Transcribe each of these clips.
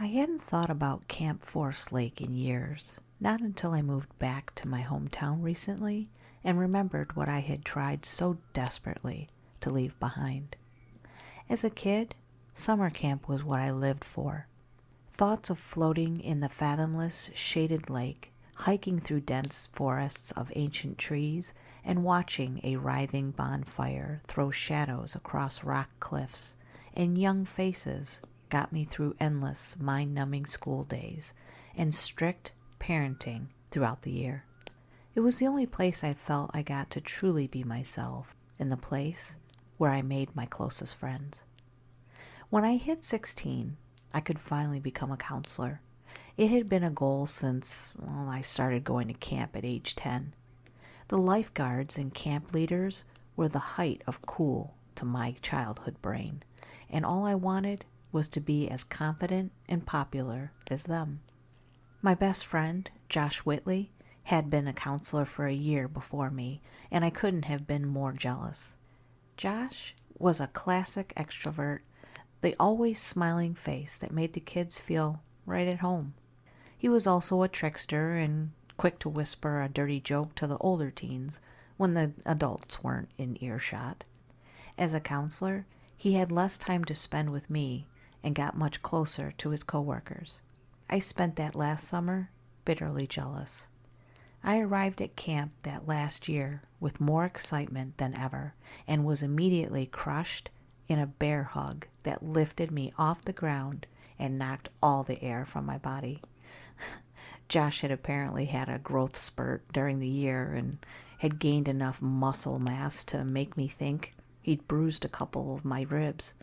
I hadn't thought about Camp Forest Lake in years, not until I moved back to my hometown recently and remembered what I had tried so desperately to leave behind. As a kid, summer camp was what I lived for. Thoughts of floating in the fathomless, shaded lake, hiking through dense forests of ancient trees, and watching a writhing bonfire throw shadows across rock cliffs, and young faces got me through endless, mind-numbing school days and strict parenting throughout the year. It was the only place I felt I got to truly be myself, and the place where I made my closest friends. When I hit 16, I could finally become a counselor. It had been a goal since, I started going to camp at age 10. The lifeguards and camp leaders were the height of cool to my childhood brain, and all I wanted was to be as confident and popular as them. My best friend, Josh Whitley, had been a counselor for a year before me, and I couldn't have been more jealous. Josh was a classic extrovert, the always smiling face that made the kids feel right at home. He was also a trickster and quick to whisper a dirty joke to the older teens when the adults weren't in earshot. As a counselor, he had less time to spend with me and got much closer to his coworkers. I spent that last summer bitterly jealous. I arrived at camp that last year with more excitement than ever and was immediately crushed in a bear hug that lifted me off the ground and knocked all the air from my body. Josh had apparently had a growth spurt during the year and had gained enough muscle mass to make me think he'd bruised a couple of my ribs.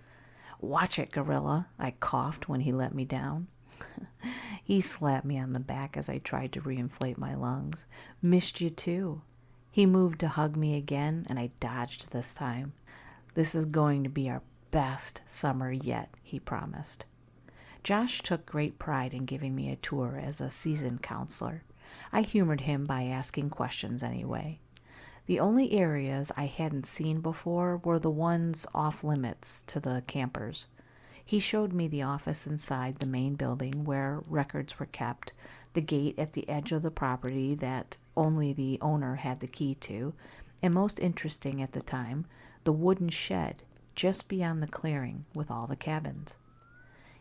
"Watch it, gorilla," I coughed when he let me down. He slapped me on the back as I tried to reinflate my lungs. "Missed you too." He moved to hug me again, and I dodged this time. "This is going to be our best summer yet," he promised. Josh took great pride in giving me a tour as a seasoned counselor. I humored him by asking questions anyway. The only areas I hadn't seen before were the ones off limits to the campers. He showed me the office inside the main building where records were kept, the gate at the edge of the property that only the owner had the key to, and most interesting at the time, the wooden shed just beyond the clearing with all the cabins.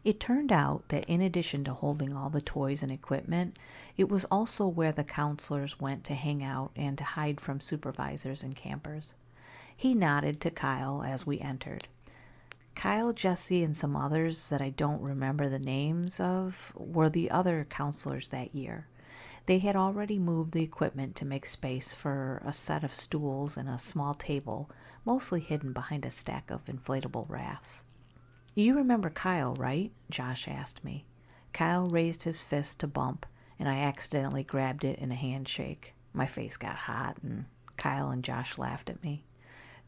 It turned out that in addition to holding all the toys and equipment, it was also where the counselors went to hang out and to hide from supervisors and campers. He nodded to Kyle as we entered. Kyle, Jesse, and some others that I don't remember the names of were the other counselors that year. They had already moved the equipment to make space for a set of stools and a small table, mostly hidden behind a stack of inflatable rafts. "You remember Kyle, right?" Josh asked me. Kyle raised his fist to bump, and I accidentally grabbed it in a handshake. My face got hot, and Kyle and Josh laughed at me.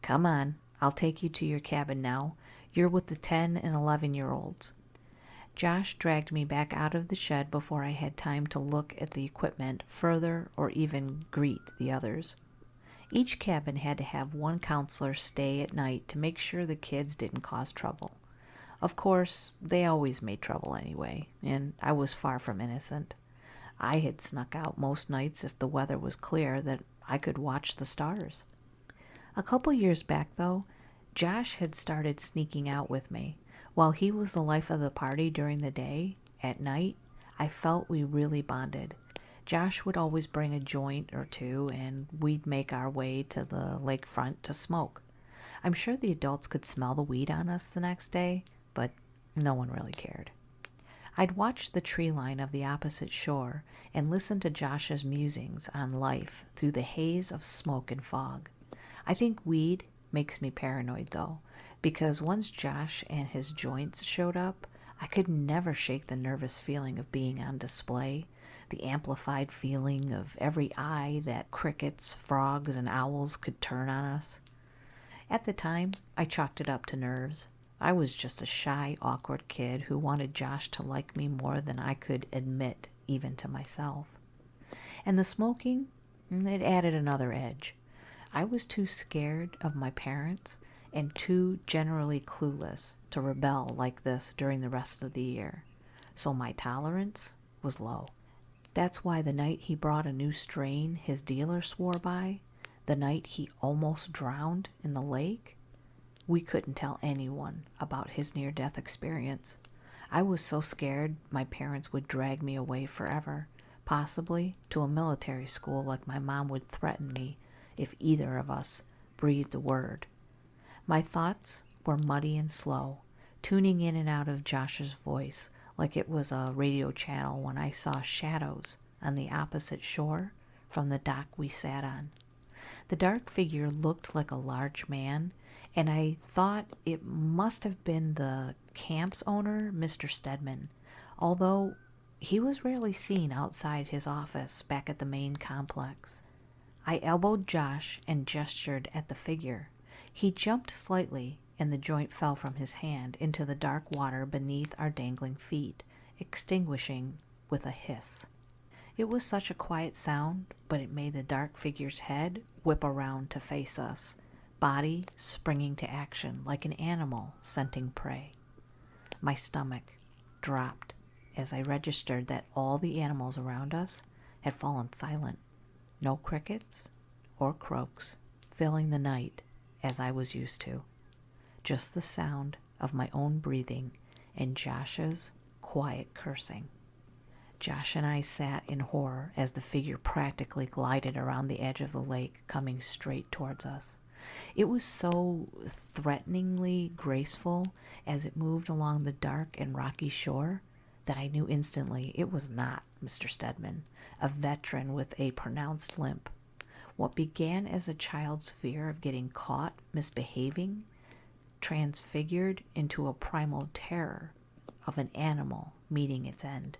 "Come on, I'll take you to your cabin now. You're with the 10 and 11-year-olds. Josh dragged me back out of the shed before I had time to look at the equipment further or even greet the others. Each cabin had to have one counselor stay at night to make sure the kids didn't cause trouble. Of course, they always made trouble anyway, and I was far from innocent. I had snuck out most nights if the weather was clear that I could watch the stars. A couple years back, though, Josh had started sneaking out with me. While he was the life of the party during the day, at night, I felt we really bonded. Josh would always bring a joint or two, and we'd make our way to the lakefront to smoke. I'm sure the adults could smell the weed on us the next day, but no one really cared. I'd watch the tree line of the opposite shore and listen to Josh's musings on life through the haze of smoke and fog. I think weed makes me paranoid, though, because once Josh and his joints showed up, I could never shake the nervous feeling of being on display, the amplified feeling of every eye that crickets, frogs, and owls could turn on us. At the time, I chalked it up to nerves. I was just a shy, awkward kid who wanted Josh to like me more than I could admit even to myself. And the smoking, it added another edge. I was too scared of my parents and too generally clueless to rebel like this during the rest of the year. so my tolerance was low. That's why the night he brought a new strain his dealer swore by, the night he almost drowned in the lake, we couldn't tell anyone about his near-death experience. I was so scared my parents would drag me away forever, possibly to a military school like my mom would threaten me if either of us breathed a word. My thoughts were muddy and slow, tuning in and out of Josh's voice like it was a radio channel when I saw shadows on the opposite shore from the dock we sat on. The dark figure looked like a large man, and I thought it must have been the camp's owner, Mr. Stedman, although he was rarely seen outside his office back at the main complex. I elbowed Josh and gestured at the figure. He jumped slightly, and the joint fell from his hand into the dark water beneath our dangling feet, extinguishing with a hiss. It was such a quiet sound, but it made the dark figure's head whip around to face us, body springing to action like an animal scenting prey. My stomach dropped as I registered that all the animals around us had fallen silent. No crickets or croaks filling the night as I was used to. Just the sound of my own breathing and Josh's quiet cursing. Josh and I sat in horror as the figure practically glided around the edge of the lake, coming straight towards us. It was so threateningly graceful as it moved along the dark and rocky shore that I knew instantly it was not Mr. Stedman, a veteran with a pronounced limp. What began as a child's fear of getting caught misbehaving transfigured into a primal terror of an animal meeting its end.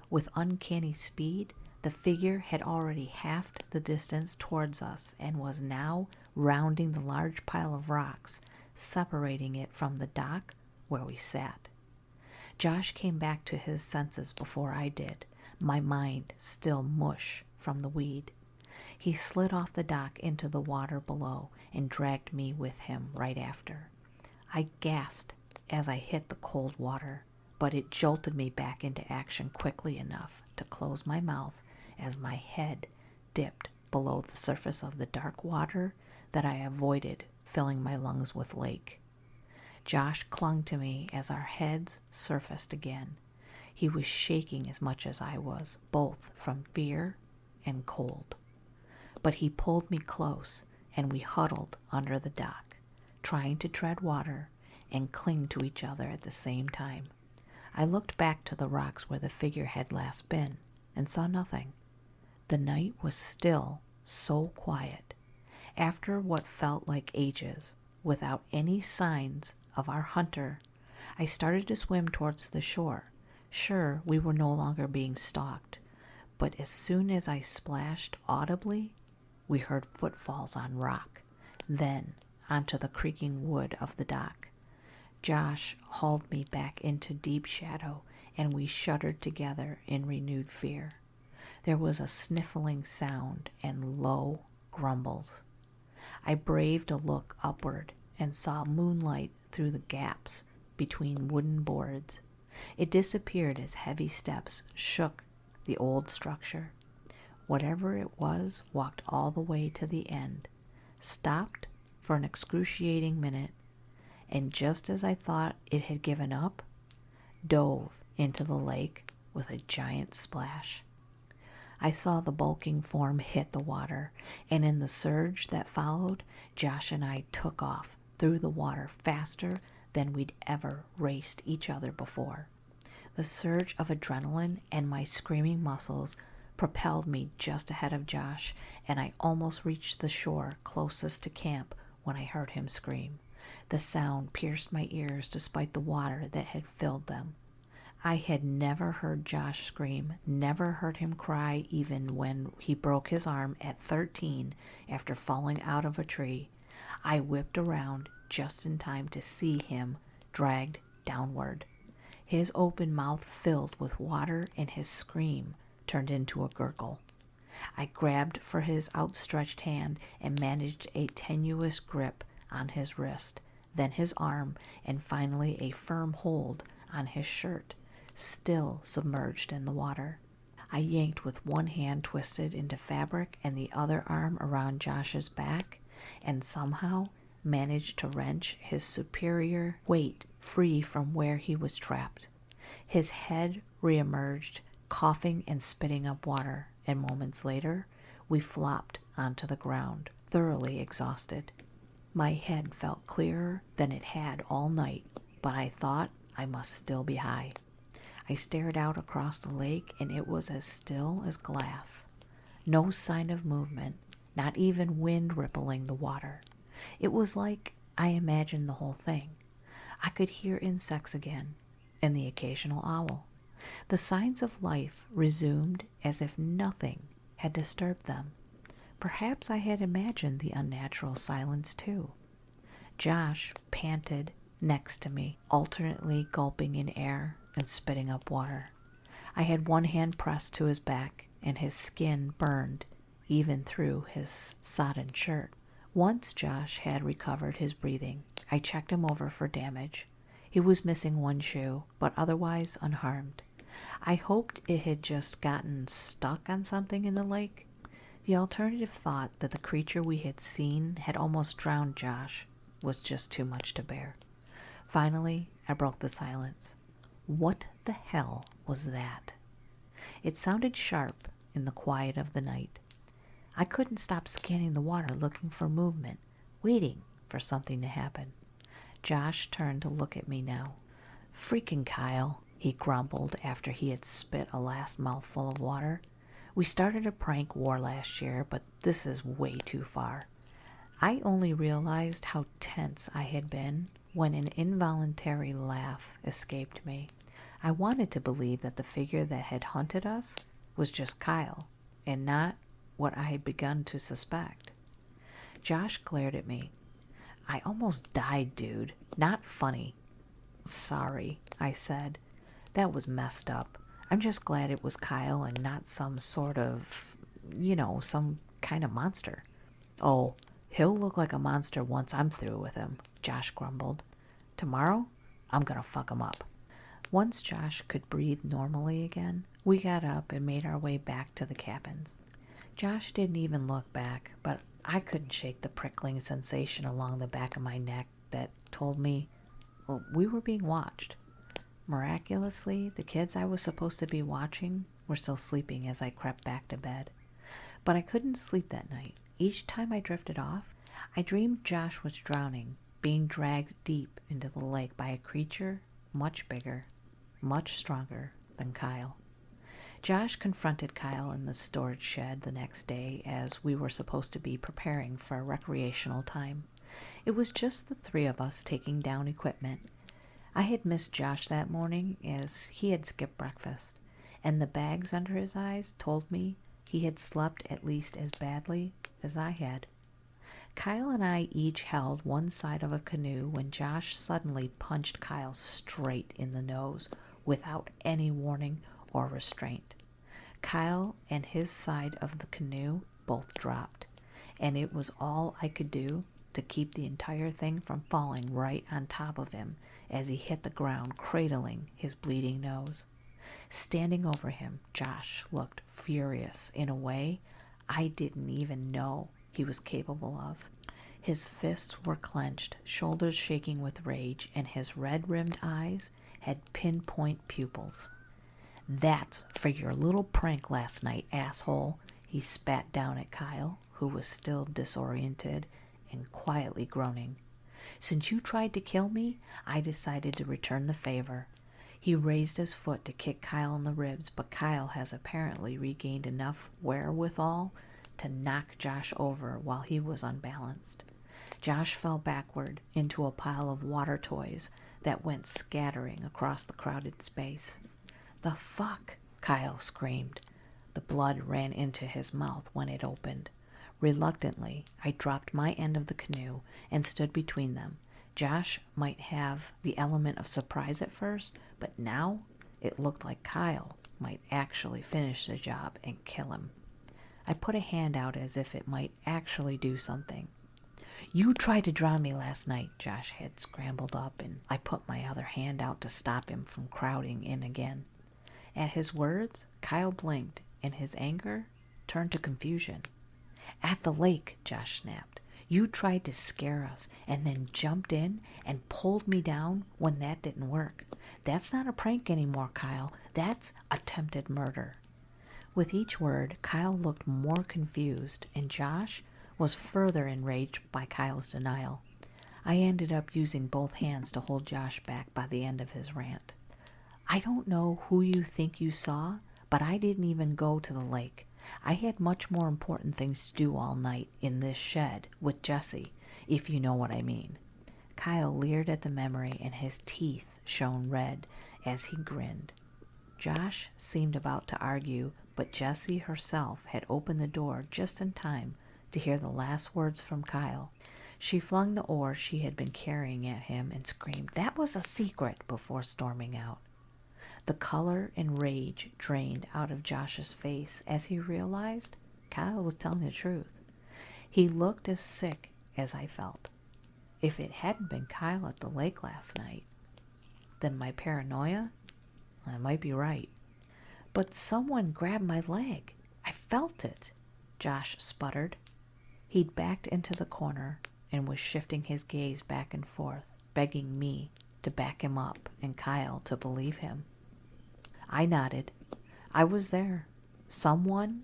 With uncanny speed, the figure had already halved the distance towards us and was now rounding the large pile of rocks, separating it from the dock where we sat. Josh came back to his senses before I did, my mind still mush from the weed. He slid off the dock into the water below and dragged me with him right after. I gasped as I hit the cold water, but it jolted me back into action quickly enough to close my mouth as my head dipped below the surface of the dark water that I avoided filling my lungs with lake. Josh clung to me as our heads surfaced again. He was shaking as much as I was, both from fear and cold. But he pulled me close, and we huddled under the dock, trying to tread water and cling to each other at the same time. I looked back to the rocks where the figure had last been and saw nothing. The night was still so quiet. After what felt like ages, without any signs of our hunter, I started to swim towards the shore. Sure, we were no longer being stalked, but as soon as I splashed audibly, we heard footfalls on rock, then onto the creaking wood of the dock. Josh hauled me back into deep shadow, and we shuddered together in renewed fear. There was a sniffling sound and low grumbles. I braved a look upward and saw moonlight through the gaps between wooden boards. It disappeared as heavy steps shook the old structure. Whatever it was walked all the way to the end, stopped for an excruciating minute, and just as I thought it had given up, dove into the lake with a giant splash. I saw the bulking form hit the water, and in the surge that followed, Josh and I took off through the water faster than we'd ever raced each other before. The surge of adrenaline and my screaming muscles propelled me just ahead of Josh, and I almost reached the shore closest to camp when I heard him scream. The sound pierced my ears despite the water that had filled them. I had never heard Josh scream, never heard him cry even when he broke his arm at 13 after falling out of a tree. I whipped around just in time to see him dragged downward. His open mouth filled with water and his scream turned into a gurgle. I grabbed for his outstretched hand and managed a tenuous grip on his wrist, then his arm, and finally a firm hold on his shirt. still submerged in the water. I yanked with one hand twisted into fabric and the other arm around Josh's back, and somehow managed to wrench his superior weight free from where he was trapped. His head reemerged, coughing and spitting up water, and moments later, we flopped onto the ground, thoroughly exhausted. My head felt clearer than it had all night, but I thought I must still be high. I stared out across the lake, and it was as still as glass. No sign of movement, not even wind rippling the water. It was like I imagined the whole thing. I could hear insects again, and the occasional owl. The signs of life resumed as if nothing had disturbed them. Perhaps I had imagined the unnatural silence too. Josh panted next to me, alternately gulping in air and spitting up water. I had one hand pressed to his back, and his skin burned even through his sodden shirt. Once Josh had recovered his breathing, I checked him over for damage. He was missing one shoe, but otherwise unharmed. I hoped it had just gotten stuck on something in the lake. The alternative thought that the creature we had seen had almost drowned Josh was just too much to bear. Finally, I broke the silence. What the hell was that? It sounded sharp in the quiet of the night. I couldn't stop scanning the water looking for movement, waiting for something to happen. Josh turned to look at me now. "Freaking Kyle," he grumbled after he had spit a last mouthful of water. "We started a prank war last year, but this is way too far." I only realized how tense I had been when an involuntary laugh escaped me. I wanted to believe that the figure that had hunted us was just Kyle, and not what I had begun to suspect. Josh glared at me. "I almost died, dude. Not funny." "Sorry," I said. "That was messed up. I'm just glad it was Kyle and not some sort of, some kind of monster." "Oh, he'll look like a monster once I'm through with him," Josh grumbled. "Tomorrow, I'm gonna fuck him up." Once Josh could breathe normally again, we got up and made our way back to the cabins. Josh didn't even look back, but I couldn't shake the prickling sensation along the back of my neck that told me we were being watched. Miraculously, the kids I was supposed to be watching were still sleeping as I crept back to bed. But I couldn't sleep that night. Each time I drifted off, I dreamed Josh was drowning, being dragged deep into the lake by a creature much bigger, much stronger than Kyle. Josh confronted Kyle in the storage shed the next day as we were supposed to be preparing for a recreational time. It was just the three of us taking down equipment. I had missed Josh that morning as he had skipped breakfast, and the bags under his eyes told me he had slept at least as badly as I had. Kyle and I each held one side of a canoe when Josh suddenly punched Kyle straight in the nose without any warning or restraint. Kyle and his side of the canoe both dropped, and it was all I could do to keep the entire thing from falling right on top of him as he hit the ground, cradling his bleeding nose. Standing over him, Josh looked furious in a way I didn't even know he was capable of. His fists were clenched, shoulders shaking with rage, and his red-rimmed eyes had pinpoint pupils. "That's for your little prank last night, asshole," he spat down at Kyle, who was still disoriented and quietly groaning. "Since you tried to kill me, I decided to return the favor." He raised his foot to kick Kyle in the ribs, but Kyle has apparently regained enough wherewithal to knock Josh over while he was unbalanced. Josh fell backward into a pile of water toys that went scattering across the crowded space. "The fuck?" Kyle screamed. The blood ran into his mouth when it opened. Reluctantly, I dropped my end of the canoe and stood between them. Josh might have the element of surprise at first, but now it looked like Kyle might actually finish the job and kill him. I put a hand out as if it might actually do something. You tried to drown me last night. Josh had scrambled up, and I put my other hand out to stop him from crowding in again. At his words, Kyle blinked, and his anger turned to confusion. At the lake, Josh snapped. You tried to scare us and then jumped in and pulled me down when that didn't work. That's not a prank anymore, Kyle. That's attempted murder. With each word, Kyle looked more confused, and Josh was further enraged by Kyle's denial. I ended up using both hands to hold Josh back by the end of his rant. I don't know who you think you saw, but I didn't even go to the lake. I had much more important things to do all night in this shed with Jesse, if you know what I mean. Kyle leered at the memory, and his teeth shone red as he grinned. Josh seemed about to argue, but Jessie herself had opened the door just in time to hear the last words from Kyle. She flung the oar she had been carrying at him and screamed, "That was a secret," before storming out. The color and rage drained out of Josh's face as he realized Kyle was telling the truth. He looked as sick as I felt. If it hadn't been Kyle at the lake last night, then my paranoia, I might be right. But someone grabbed my leg. I felt it, Josh sputtered. He'd backed into the corner and was shifting his gaze back and forth, begging me to back him up and Kyle to believe him. I nodded. I was there. Someone,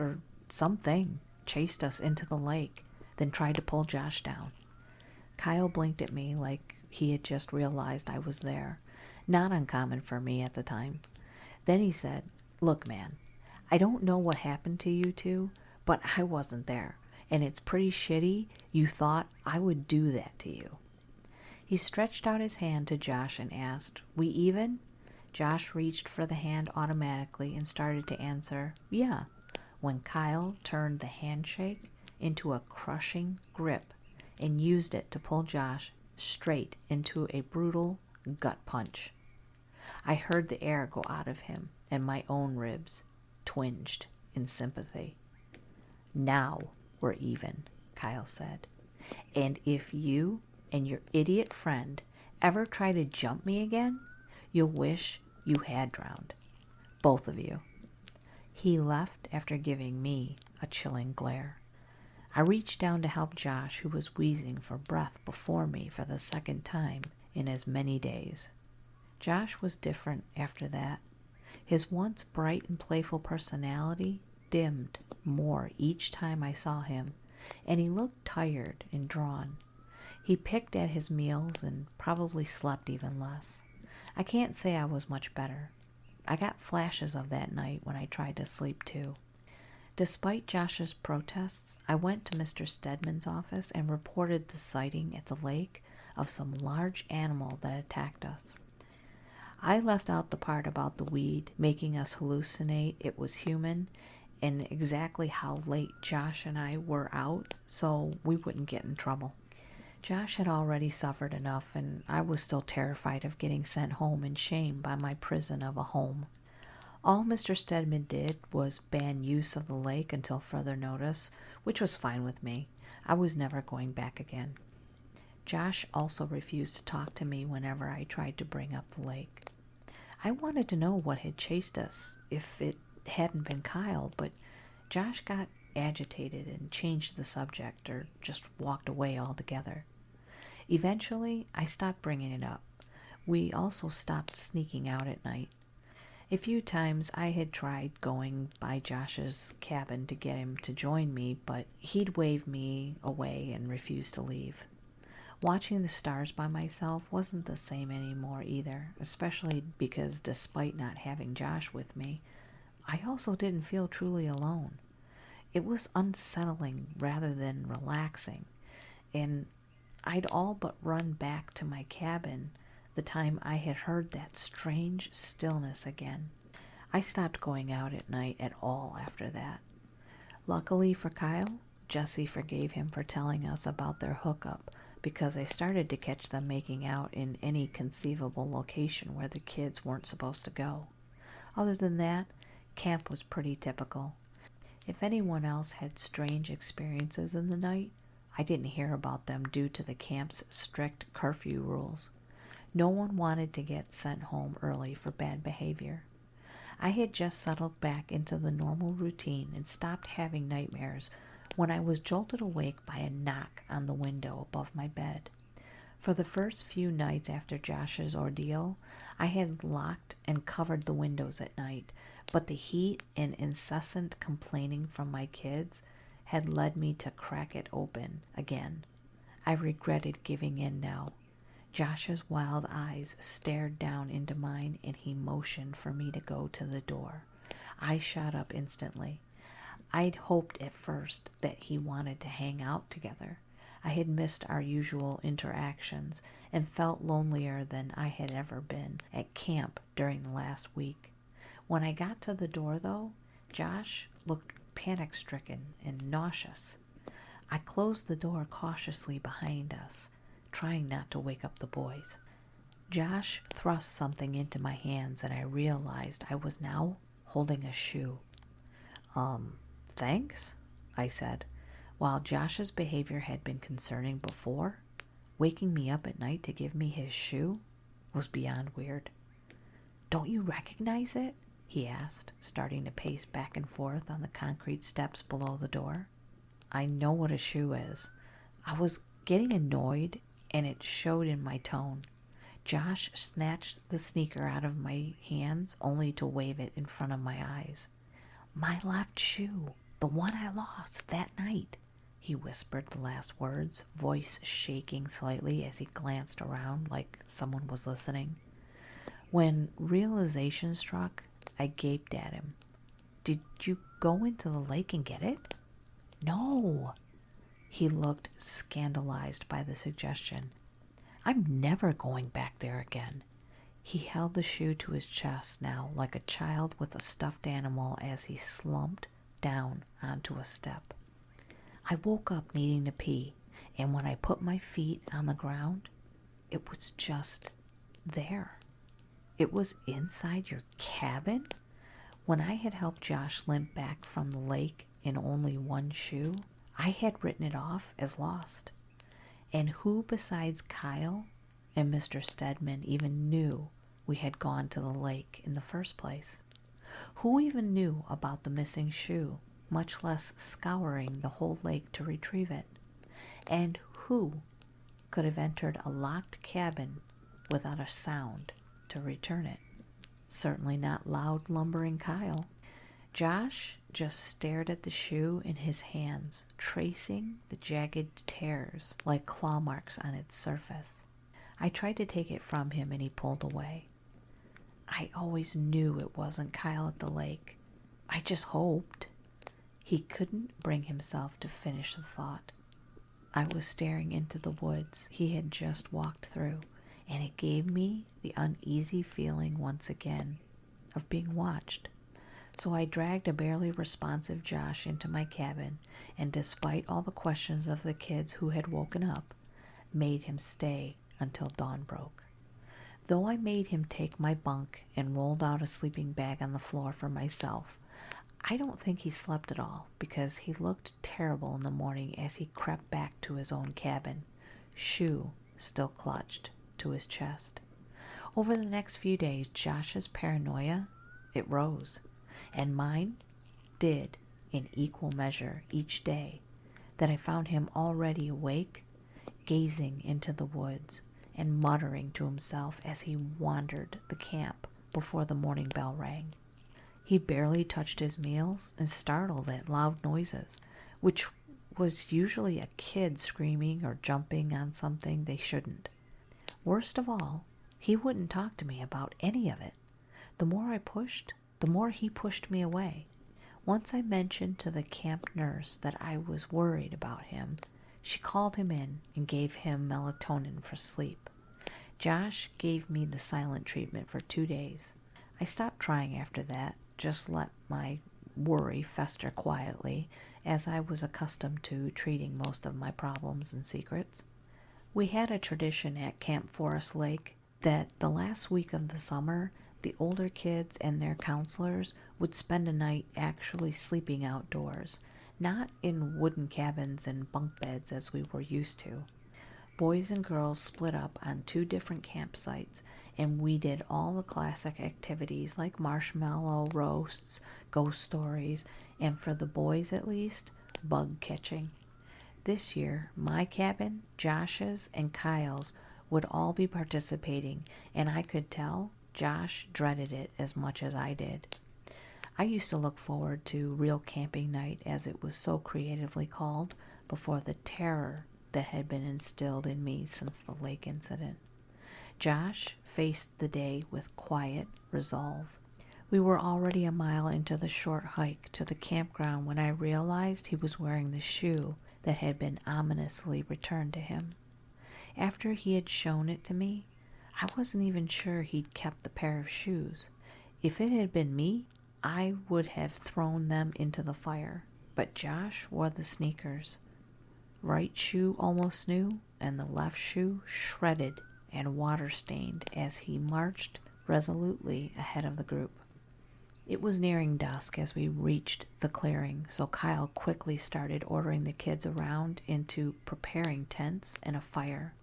or something, chased us into the lake, then tried to pull Josh down. Kyle blinked at me like he had just realized I was there. Not uncommon for me at the time. Then he said, "Look, man, I don't know what happened to you two, but I wasn't there, and it's pretty shitty you thought I would do that to you." He stretched out his hand to Josh and asked, "We even?" Josh reached for the hand automatically and started to answer, "Yeah," when Kyle turned the handshake into a crushing grip and used it to pull Josh straight into a brutal gut punch. I heard the air go out of him, and my own ribs twinged in sympathy. "Now we're even," Kyle said. "And if you and your idiot friend ever try to jump me again, you'll wish you had drowned. Both of you." He left after giving me a chilling glare. I reached down to help Josh, who was wheezing for breath before me for the second time in as many days. Josh was different after that. His once bright and playful personality dimmed more each time I saw him, and he looked tired and drawn. He picked at his meals and probably slept even less. I can't say I was much better. I got flashes of that night when I tried to sleep too. Despite Josh's protests, I went to Mr. Stedman's office and reported the sighting at the lake of some large animal that attacked us. I left out the part about the weed making us hallucinate it was human and exactly how late Josh and I were out so we wouldn't get in trouble. Josh had already suffered enough, and I was still terrified of getting sent home in shame by my prison of a home. All Mr. Stedman did was ban use of the lake until further notice, which was fine with me. I was never going back again. Josh also refused to talk to me whenever I tried to bring up the lake. I wanted to know what had chased us if it hadn't been Kyle, but Josh got agitated and changed the subject or just walked away altogether. Eventually, I stopped bringing it up. We also stopped sneaking out at night. A few times I had tried going by Josh's cabin to get him to join me, but he'd wave me away and refuse to leave. Watching the stars by myself wasn't the same anymore either, especially because despite not having Josh with me, I also didn't feel truly alone. It was unsettling rather than relaxing, and I'd all but run back to my cabin the time I had heard that strange stillness again. I stopped going out at night at all after that. Luckily for Kyle, Jesse forgave him for telling us about their hookup because I started to catch them making out in any conceivable location where the kids weren't supposed to go. Other than that, camp was pretty typical. If anyone else had strange experiences in the night, I didn't hear about them due to the camp's strict curfew rules. No one wanted to get sent home early for bad behavior. I had just settled back into the normal routine and stopped having nightmares when I was jolted awake by a knock on the window above my bed. For the first few nights after Josh's ordeal, I had locked and covered the windows at night, but the heat and incessant complaining from my kids had led me to crack it open again. I regretted giving in now. Josh's wild eyes stared down into mine, and he motioned for me to go to the door. I shot up instantly. I'd hoped at first that he wanted to hang out together. I had missed our usual interactions and felt lonelier than I had ever been at camp during the last week. When I got to the door, though, Josh looked panic-stricken and nauseous. I closed the door cautiously behind us, trying not to wake up the boys. Josh thrust something into my hands, and I realized I was now holding a shoe. Thanks, I said. While Josh's behavior had been concerning before, waking me up at night to give me his shoe was beyond weird. Don't you recognize it? He asked, starting to pace back and forth on the concrete steps below the door. I know what a shoe is. I was getting annoyed, and it showed in my tone. Josh snatched the sneaker out of my hands only to wave it in front of my eyes. My left shoe, the one I lost that night. He whispered the last words, voice shaking slightly as he glanced around like someone was listening. When realization struck, I gaped at him. Did you go into the lake and get it? No. He looked scandalized by the suggestion. I'm never going back there again. He held the shoe to his chest now like a child with a stuffed animal as he slumped down onto a step. I woke up needing to pee, and when I put my feet on the ground, it was just there. It was inside your cabin? When I had helped Josh limp back from the lake in only one shoe, I had written it off as lost. And who besides Kyle and Mr. Stedman even knew we had gone to the lake in the first place? Who even knew about the missing shoe, much less scouring the whole lake to retrieve it? And who could have entered a locked cabin without a sound to return it? Certainly not loud, lumbering Kyle. Josh just stared at the shoe in his hands, tracing the jagged tears like claw marks on its surface. I tried to take it from him, and he pulled away. I always knew it wasn't Kyle at the lake. I just hoped. He couldn't bring himself to finish the thought. I was staring into the woods he had just walked through, and it gave me the uneasy feeling once again of being watched. So I dragged a barely responsive Josh into my cabin, and despite all the questions of the kids who had woken up, made him stay until dawn broke. Though I made him take my bunk and rolled out a sleeping bag on the floor for myself, I don't think he slept at all, because he looked terrible in the morning as he crept back to his own cabin, shoe still clutched to his chest. Over the next few days, Josh's paranoia, it rose, and mine did in equal measure each day that I found him already awake, gazing into the woods and muttering to himself as he wandered the camp before the morning bell rang. He barely touched his meals and startled at loud noises, which was usually a kid screaming or jumping on something they shouldn't. Worst of all, he wouldn't talk to me about any of it. The more I pushed, the more he pushed me away. Once I mentioned to the camp nurse that I was worried about him. She called him in and gave him melatonin for sleep. Josh gave me the silent treatment for 2 days. I stopped trying after that, just let my worry fester quietly, as I was accustomed to treating most of my problems in secrets. We had a tradition at Camp Forest Lake that the last week of the summer, the older kids and their counselors would spend a night actually sleeping outdoors, not in wooden cabins and bunk beds as we were used to. Boys and girls split up on 2 different campsites, and we did all the classic activities like marshmallow roasts, ghost stories, and for the boys at least, bug catching. This year, my cabin, Josh's, and Kyle's would all be participating, and I could tell Josh dreaded it as much as I did. I used to look forward to real camping night, as it was so creatively called, before the terror that had been instilled in me since the lake incident. Josh faced the day with quiet resolve. We were already a mile into the short hike to the campground when I realized he was wearing the shoe that had been ominously returned to him. After he had shown it to me, I wasn't even sure he'd kept the pair of shoes. If it had been me, I would have thrown them into the fire. But Josh wore the sneakers. Right shoe almost new, and the left shoe shredded and water-stained as he marched resolutely ahead of the group. It was nearing dusk as we reached the clearing, so Kyle quickly started ordering the kids around into preparing tents and a fire.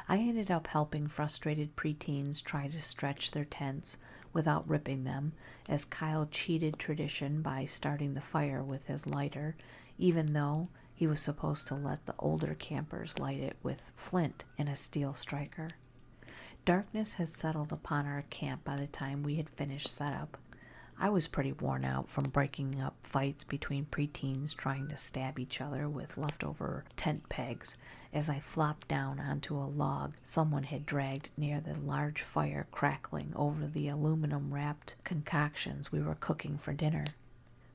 I ended up helping frustrated preteens try to stretch their tents without ripping them, as Kyle cheated tradition by starting the fire with his lighter, even though he was supposed to let the older campers light it with flint and a steel striker. Darkness had settled upon our camp by the time we had finished setup. I was pretty worn out from breaking up fights between preteens trying to stab each other with leftover tent pegs as I flopped down onto a log someone had dragged near the large fire crackling over the aluminum-wrapped concoctions we were cooking for dinner.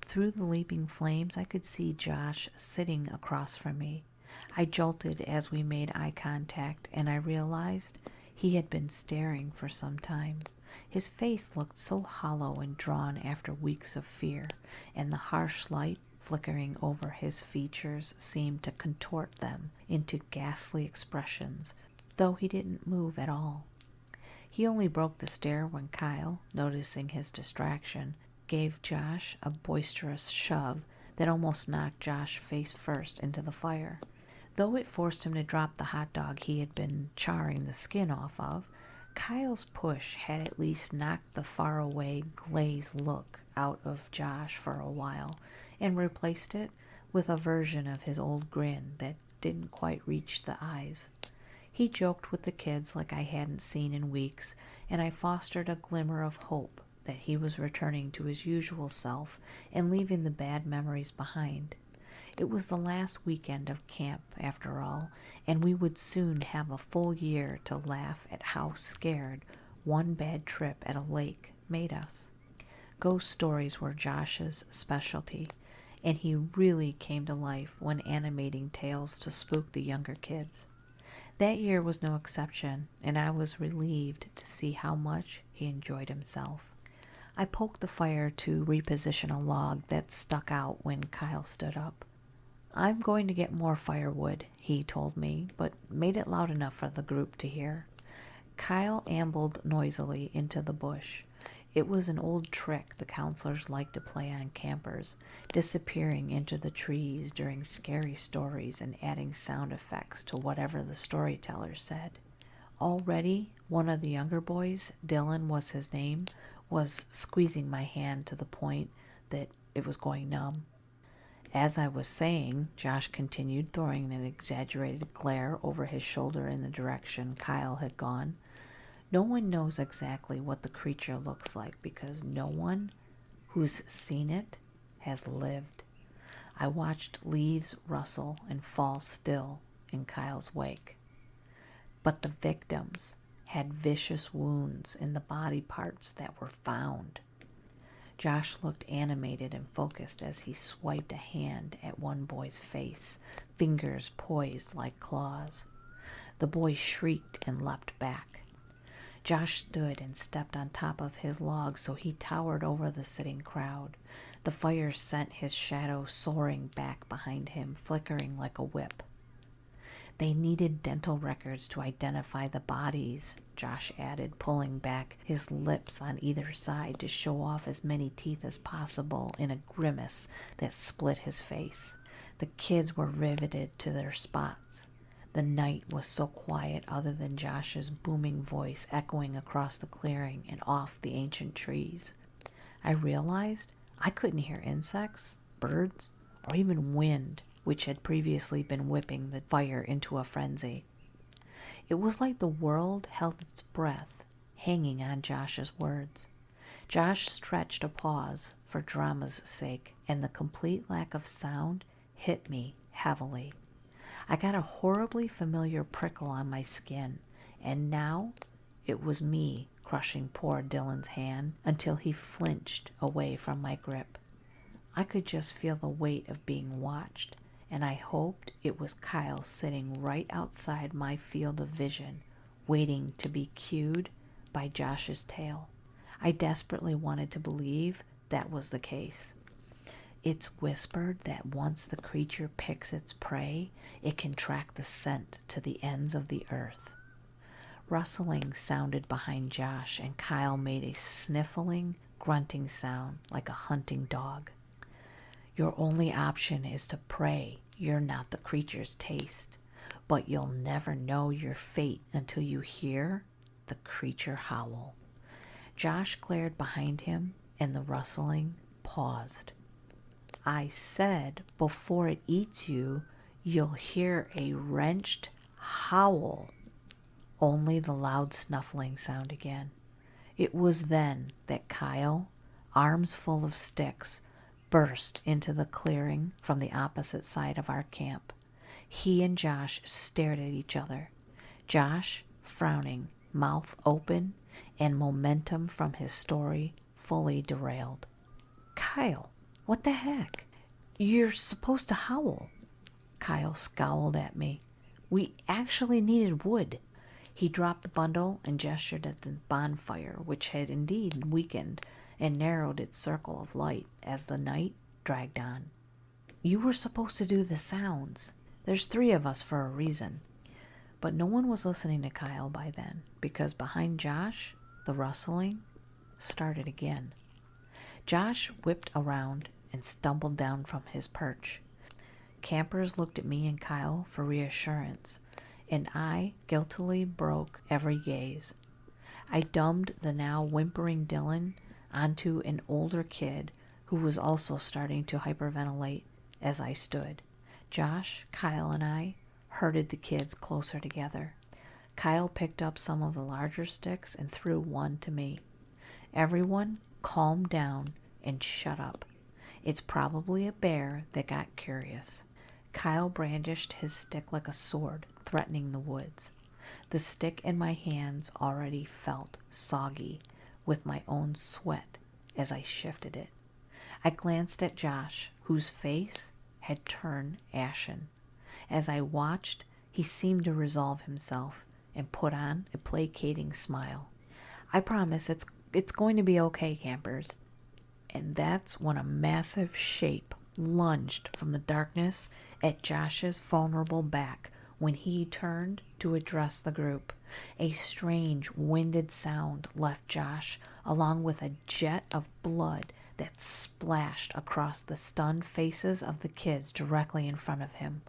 Through the leaping flames, I could see Josh sitting across from me. I jolted as we made eye contact, and I realized he had been staring for some time. His face looked so hollow and drawn after weeks of fear, and the harsh light flickering over his features seemed to contort them into ghastly expressions, though he didn't move at all. He only broke the stare when Kyle, noticing his distraction, gave Josh a boisterous shove that almost knocked Josh face first into the fire. Though it forced him to drop the hot dog he had been charring the skin off of, Kyle's push had at least knocked the faraway glazed look out of Josh for a while and replaced it with a version of his old grin that didn't quite reach the eyes. He joked with the kids like I hadn't seen in weeks, and I fostered a glimmer of hope that he was returning to his usual self and leaving the bad memories behind. It was the last weekend of camp, after all, and we would soon have a full year to laugh at how scared one bad trip at a lake made us. Ghost stories were Josh's specialty, and he really came to life when animating tales to spook the younger kids. That year was no exception, and I was relieved to see how much he enjoyed himself. I poked the fire to reposition a log that stuck out when Kyle stood up. "I'm going to get more firewood," he told me, but made it loud enough for the group to hear. Kyle ambled noisily into the bush. It was an old trick the counselors liked to play on campers, disappearing into the trees during scary stories and adding sound effects to whatever the storyteller said. Already, one of the younger boys, Dylan was his name, was squeezing my hand to the point that it was going numb. As I was saying, Josh continued, throwing an exaggerated glare over his shoulder in the direction Kyle had gone. No one knows exactly what the creature looks like because no one who's seen it has lived. I watched leaves rustle and fall still in Kyle's wake. But the victims had vicious wounds in the body parts that were found. Josh looked animated and focused as he swiped a hand at one boy's face, fingers poised like claws. The boy shrieked and leapt back. Josh stood and stepped on top of his log so he towered over the sitting crowd. The fire sent his shadow soaring back behind him, flickering like a whip. "They needed dental records to identify the bodies," Josh added, pulling back his lips on either side to show off as many teeth as possible in a grimace that split his face. The kids were riveted to their spots. The night was so quiet other than Josh's booming voice echoing across the clearing and off the ancient trees. I realized I couldn't hear insects, birds, or even wind, which had previously been whipping the fire into a frenzy. It was like the world held its breath, hanging on Josh's words. Josh stretched a pause for drama's sake, and the complete lack of sound hit me heavily. I got a horribly familiar prickle on my skin, and now it was me crushing poor Dylan's hand until he flinched away from my grip. I could just feel the weight of being watched, and I hoped it was Kyle sitting right outside my field of vision, waiting to be cued by Josh's tail. I desperately wanted to believe that was the case. It's whispered that once the creature picks its prey, it can track the scent to the ends of the earth. Rustling sounded behind Josh, and Kyle made a sniffling, grunting sound like a hunting dog. Your only option is to pray you're not the creature's taste, but you'll never know your fate until you hear the creature howl. Josh glared behind him, and the rustling paused. I said before it eats you, you'll hear a wrenched howl. Only the loud snuffling sound again. It was then that Kyle, arms full of sticks, burst into the clearing from the opposite side of our camp. He and Josh stared at each other. Josh, frowning, mouth open, and momentum from his story fully derailed. Kyle, what the heck? You're supposed to howl. Kyle scowled at me. We actually needed wood. He dropped the bundle and gestured at the bonfire, which had indeed weakened and narrowed its circle of light as the night dragged on. You were supposed to do the sounds. There's 3 of us for a reason. But no one was listening to Kyle by then, because behind Josh, the rustling started again. Josh whipped around and stumbled down from his perch. Campers looked at me and Kyle for reassurance, and I guiltily broke every gaze. I dumped the now whimpering Dylan onto an older kid who was also starting to hyperventilate as I stood. Josh, Kyle, and I herded the kids closer together. Kyle picked up some of the larger sticks and threw one to me. Everyone calmed down and shut up. It's probably a bear that got curious. Kyle brandished his stick like a sword, threatening the woods. The stick in my hands already felt soggy with my own sweat as I shifted it. I glanced at Josh, whose face had turned ashen. As I watched, he seemed to resolve himself and put on a placating smile. I promise it's going to be okay, campers. And that's when a massive shape lunged from the darkness at Josh's vulnerable back when he turned to address the group. A strange, winded sound left Josh, along with a jet of blood that splashed across the stunned faces of the kids directly in front of him.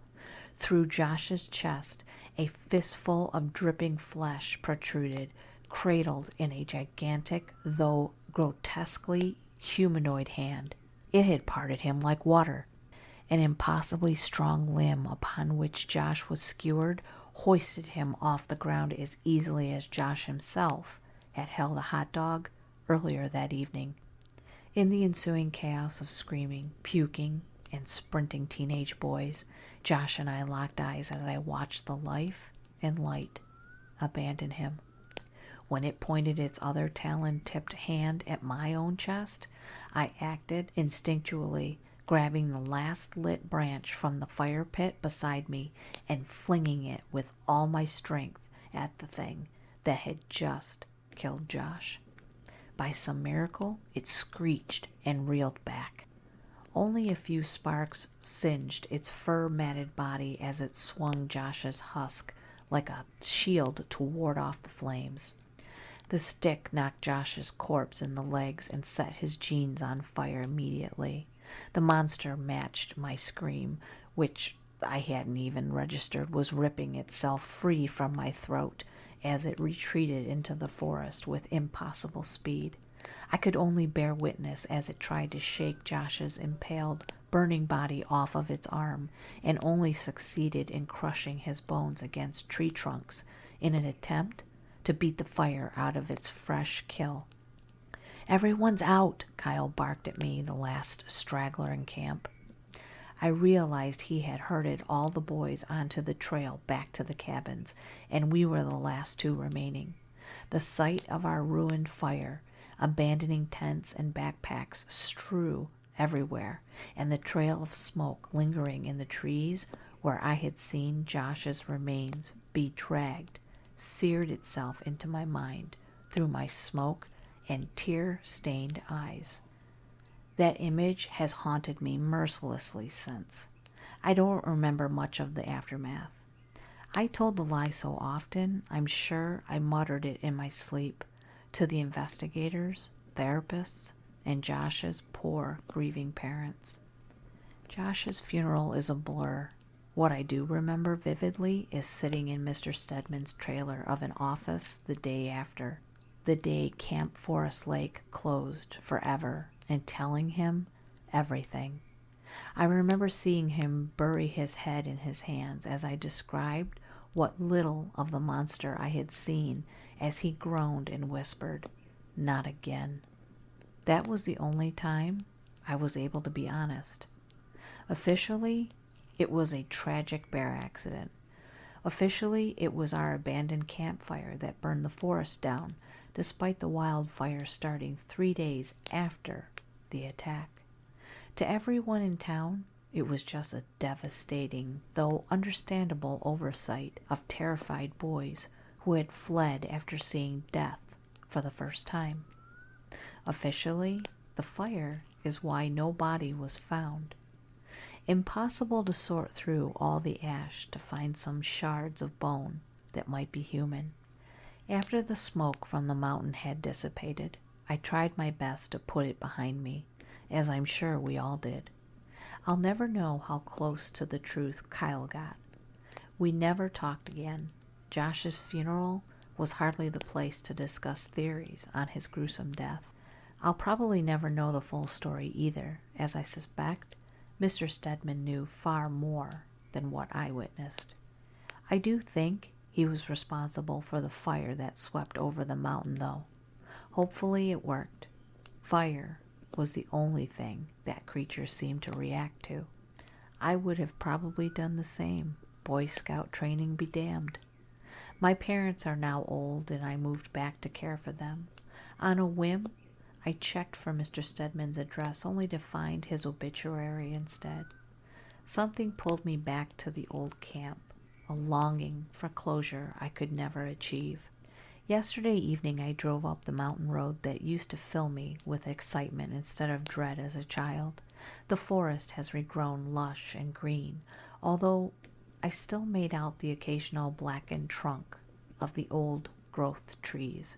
Through Josh's chest, a fistful of dripping flesh protruded, cradled in a gigantic, though grotesquely humanoid hand. It had parted him like water. An impossibly strong limb upon which Josh was skewered hoisted him off the ground as easily as Josh himself had held a hot dog earlier that evening. In the ensuing chaos of screaming, puking, and sprinting teenage boys, Josh and I locked eyes as I watched the life and light abandon him. When it pointed its other talon-tipped hand at my own chest, I acted instinctually, grabbing the last lit branch from the fire pit beside me and flinging it with all my strength at the thing that had just killed Josh. By some miracle, it screeched and reeled back. Only a few sparks singed its fur-matted body as it swung Josh's husk like a shield to ward off the flames. The stick knocked Josh's corpse in the legs and set his jeans on fire immediately. The monster matched my scream which I hadn't even registered was ripping itself free from my throat as it retreated into the forest with impossible speed. I could only bear witness as it tried to shake Josh's impaled, burning body off of its arm, and only succeeded in crushing his bones against tree trunks in an attempt to beat the fire out of its fresh kill. "Everyone's out," Kyle barked at me, the last straggler in camp. I realized he had herded all the boys onto the trail back to the cabins, and we were the last two remaining. The sight of our ruined fire, abandoning tents and backpacks strewn everywhere, and the trail of smoke lingering in the trees where I had seen Josh's remains be dragged, seared itself into my mind through my smoke and tear-stained eyes. That image has haunted me mercilessly since. I don't remember much of the aftermath. I told the lie so often, I'm sure I muttered it in my sleep to the investigators, therapists, and Josh's poor, grieving parents. Josh's funeral is a blur. What I do remember vividly is sitting in Mr. Stedman's trailer of an office the day after, the day Camp Forest Lake closed forever, and telling him everything. I remember seeing him bury his head in his hands as I described what little of the monster I had seen as he groaned and whispered, "Not again." That was the only time I was able to be honest. Officially, it was a tragic bear accident. Officially, it was our abandoned campfire that burned the forest down, despite the wildfire starting 3 days after the attack. To everyone in town, it was just a devastating, though understandable oversight of terrified boys who had fled after seeing death for the first time. Officially, the fire is why no body was found. Impossible to sort through all the ash to find some shards of bone that might be human. After the smoke from the mountain had dissipated, I tried my best to put it behind me, as I'm sure we all did. I'll never know how close to the truth Kyle got. We never talked again. Josh's funeral was hardly the place to discuss theories on his gruesome death. I'll probably never know the full story either, as I suspect Mr. Stedman knew far more than what I witnessed. I do think he was responsible for the fire that swept over the mountain, though. Hopefully it worked. Fire was the only thing that creature seemed to react to. I would have probably done the same. Boy Scout training be damned. My parents are now old, and I moved back to care for them. On a whim, I checked for Mr. Stedman's address only to find his obituary instead. Something pulled me back to the old camp, a longing for closure I could never achieve. Yesterday evening I drove up the mountain road that used to fill me with excitement instead of dread as a child. The forest has regrown lush and green, although I still made out the occasional blackened trunk of the old growth trees,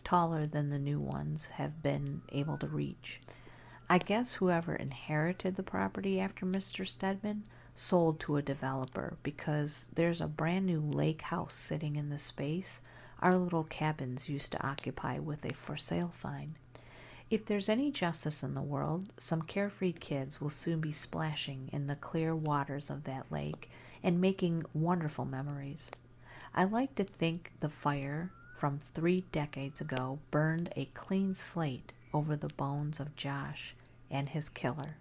taller than the new ones have been able to reach. I guess whoever inherited the property after Mr. Stedman sold to a developer, because there's a brand new lake house sitting in the space our little cabins used to occupy with a for sale sign. If there's any justice in the world, some carefree kids will soon be splashing in the clear waters of that lake and making wonderful memories. I like to think the fire from 3 decades ago burned a clean slate over the bones of Josh and his killer,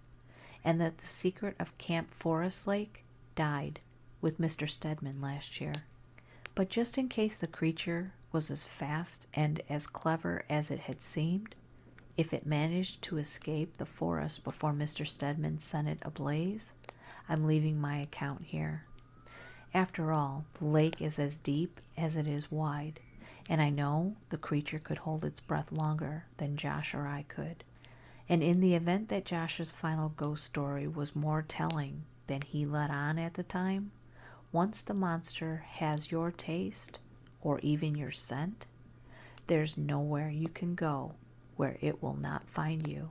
and that the secret of Camp Forest Lake died with Mr. Stedman last year. But just in case the creature was as fast and as clever as it had seemed, if it managed to escape the forest before Mr. Stedman sent it ablaze, I'm leaving my account here. After all, the lake is as deep as it is wide, and I know the creature could hold its breath longer than Josh or I could. And in the event that Josh's final ghost story was more telling than he let on at the time, once the monster has your taste, or even your scent, there's nowhere you can go where it will not find you.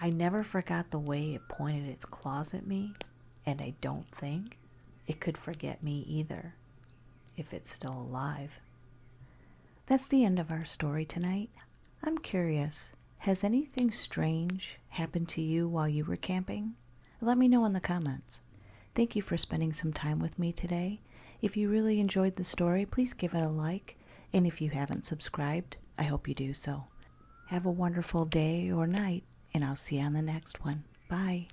I never forgot the way it pointed its claws at me and I don't think it could forget me either, if it's still alive. That's the end of our story tonight. I'm curious, has anything strange happened to you while you were camping? Let me know in the comments. Thank you for spending some time with me today. If you really enjoyed the story, please give it a like. And if you haven't subscribed, I hope you do so. Have a wonderful day or night, and I'll see you on the next one. Bye.